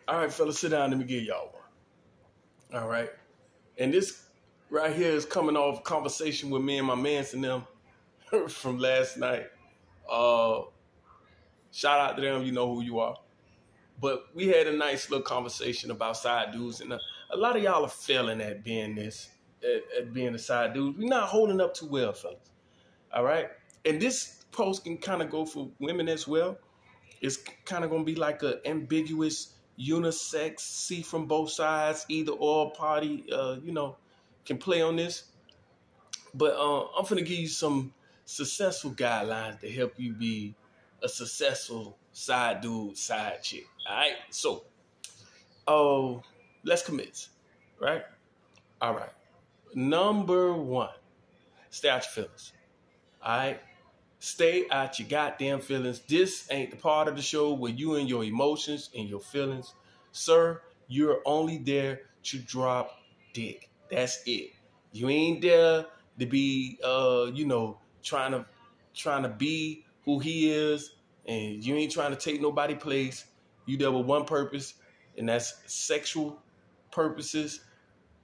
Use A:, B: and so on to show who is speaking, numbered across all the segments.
A: All right, fellas, sit down. Let me give y'all one. All right. And this right here is coming off conversation with me and my mans and them from last night. Uh, Shout out to them. You know who you are. But we had a nice little conversation about side dudes. And a lot of y'all are failing at being at being a side dude. We're not holding up too well, fellas. All right. And this post can kind of go for women as well. It's kind of going to be like an ambiguous unisex, see from both sides, either or party, can play on this. But I'm going to give you some successful guidelines to help you be a successful side dude, side chick. All right. So, let's commit. Right. All right. Number one, stay out your feelings. All right. Stay out your goddamn feelings. This ain't the part of the show where you and your emotions and your feelings. Sir, you're only there to drop dick. That's it. You ain't there to be, trying to be who he is, and you ain't trying to take nobody's place. You there with one purpose, and that's sexual purposes.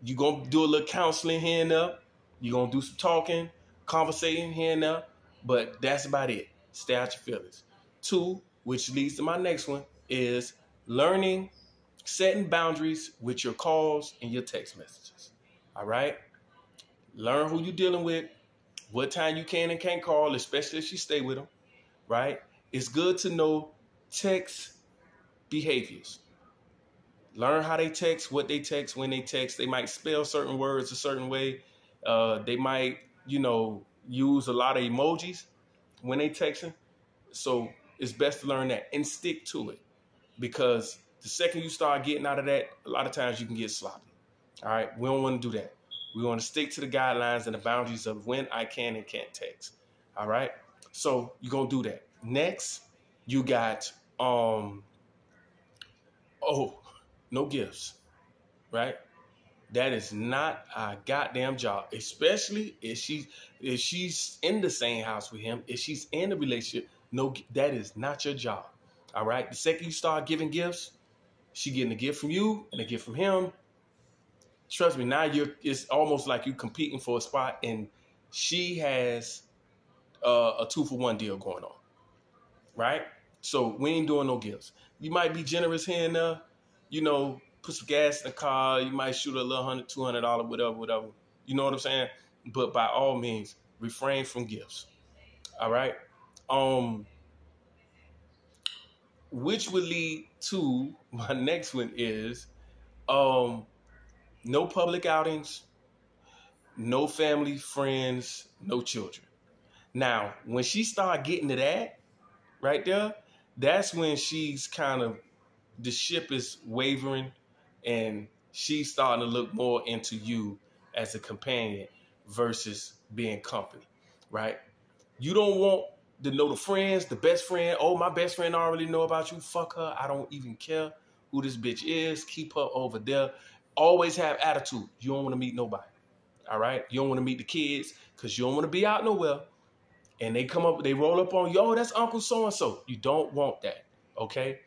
A: You gonna do a little counseling here and there. You gonna do some talking, conversating here and there. But that's about it. Stay out your feelings. 2, which leads to my next one, is learning, setting boundaries with your calls and your text messages. All right? Learn who you're dealing with, what time you can and can't call, especially if you stay with them. Right? It's good to know text behaviors. Learn how they text, what they text, when they text. They might spell certain words a certain way. They might, use a lot of emojis when they texting. So it's best to learn that and stick to it, because the second you start getting out of that, a lot of times you can get sloppy. All right. We don't want to do that. We want to stick to the guidelines and the boundaries of when I can and can't text. All right. So you're going to do that. Next, you got, no gifts, right? That is not a goddamn job, especially if she's in the same house with him, if she's in a relationship. No, that is not your job. All right. The second you start giving gifts, she getting a gift from you and a gift from him. Trust me, now it's almost like you competing for a spot, and she has a 2-for-1 deal going on. Right. So we ain't doing no gifts. You might be generous here and there, put some gas in the car. You might shoot a little $100, $200, whatever. You know what I'm saying? But by all means, refrain from gifts. All right. Which would lead to my next one is, no public outings, no family, friends, no children. Now, when she start getting to that right there, that's when she's kind of, the ship is wavering, and she's starting to look more into you as a companion versus being company, right? You don't want to know the friends, the best friend. Oh, my best friend already know about you. Fuck her. I don't even care who this bitch is. Keep her over there. Always have attitude. You don't want to meet nobody, all right? You don't want to meet the kids because you don't want to be out nowhere. And they roll up on you. Oh, that's Uncle so-and-so. You don't want that, okay?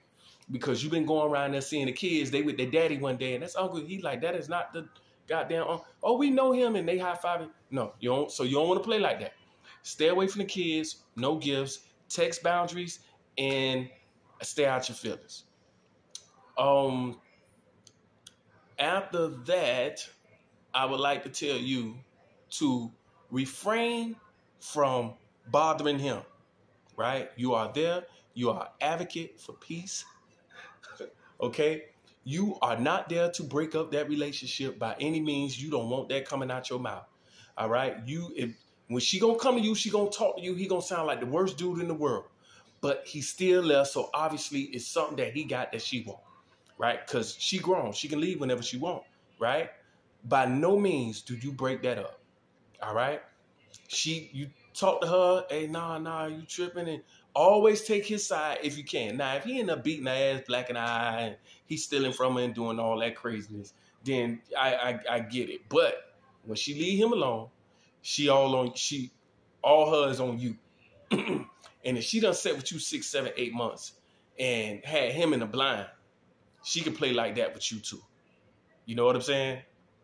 A: Because you've been going around there seeing the kids, they with their daddy one day, and that's uncle. He like, that is not the goddamn uncle. Oh, we know him, and they high-fiving. No, you don't. So you don't want to play like that. Stay away from the kids, no gifts, text boundaries, and stay out your feelings. After that, I would like to tell you to refrain from bothering him, right? You are there. You are an advocate for peace. Okay, you are not there to break up that relationship by any means. You don't want that coming out your mouth. All right. When she gonna come to you, she gonna talk to you. He gonna sound like the worst dude in the world, but he's still there. So obviously it's something that he got that she want, right? Because she grown. She can leave whenever she want, right? By no means do you break that up. All right. You talk to her. Hey, nah, you tripping, and always take his side if you can. Now, if he end up beating her ass, black and eye, and he's stealing from her and doing all that craziness, then I get it. But when she leave him alone, all her is on you. And if she done sat with you 6, 7, 8 months and had him in the blind, she can play like that with you too. You know what I'm saying?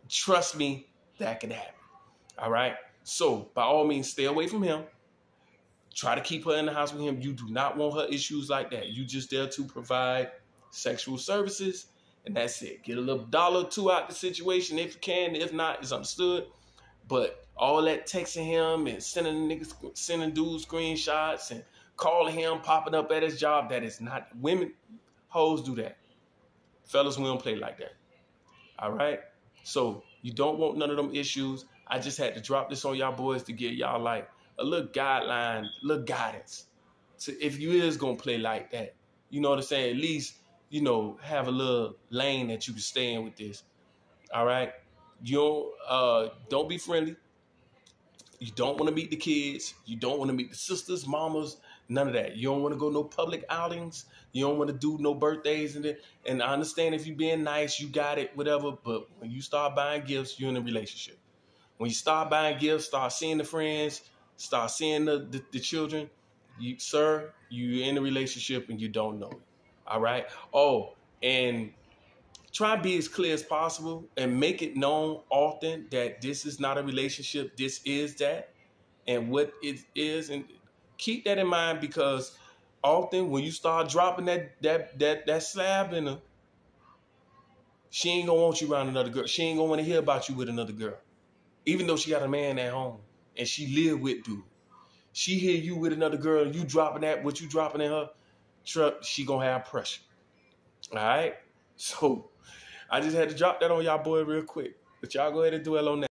A: Trust me, that can happen. All right? So, by all means, stay away from him. Try to keep her in the house with him. You do not want her issues like that. You just there to provide sexual services, and that's it. Get a little $1 or $2 out the situation if you can. If not, it's understood. But all that texting him and sending dudes screenshots and calling him, popping up at his job, that is not. Women, hoes do that. Fellas, we don't play like that. All right? So you don't want none of them issues. I just had to drop this on y'all boys to give y'all like a little guideline, little guidance. So if you is going to play like that, you know what I'm saying? At least, you know, have a little lane that you can stay in with this. All right? You don't be friendly. You don't want to meet the kids. You don't want to meet the sisters, mamas, none of that. You don't want to go no public outings. You don't want to do no birthdays. And I understand if you're being nice, you got it, whatever. But when you start buying gifts, you're in a relationship. When you start buying gifts, start seeing the friends, start seeing the children, you're in a relationship and you don't know it. All right? Oh, and try to be as clear as possible and make it known often that this is not a relationship. This is that, and what it is, and keep that in mind, because often when you start dropping that slab in her, she ain't gonna want you around another girl. She ain't gonna want to hear about you with another girl, even though she got a man at home and she live with dude. She hear you with another girl, you dropping that, what you dropping in her truck, she gonna have pressure. All right, so I just had to drop that on y'all boy real quick. But y'all go ahead and dwell on that.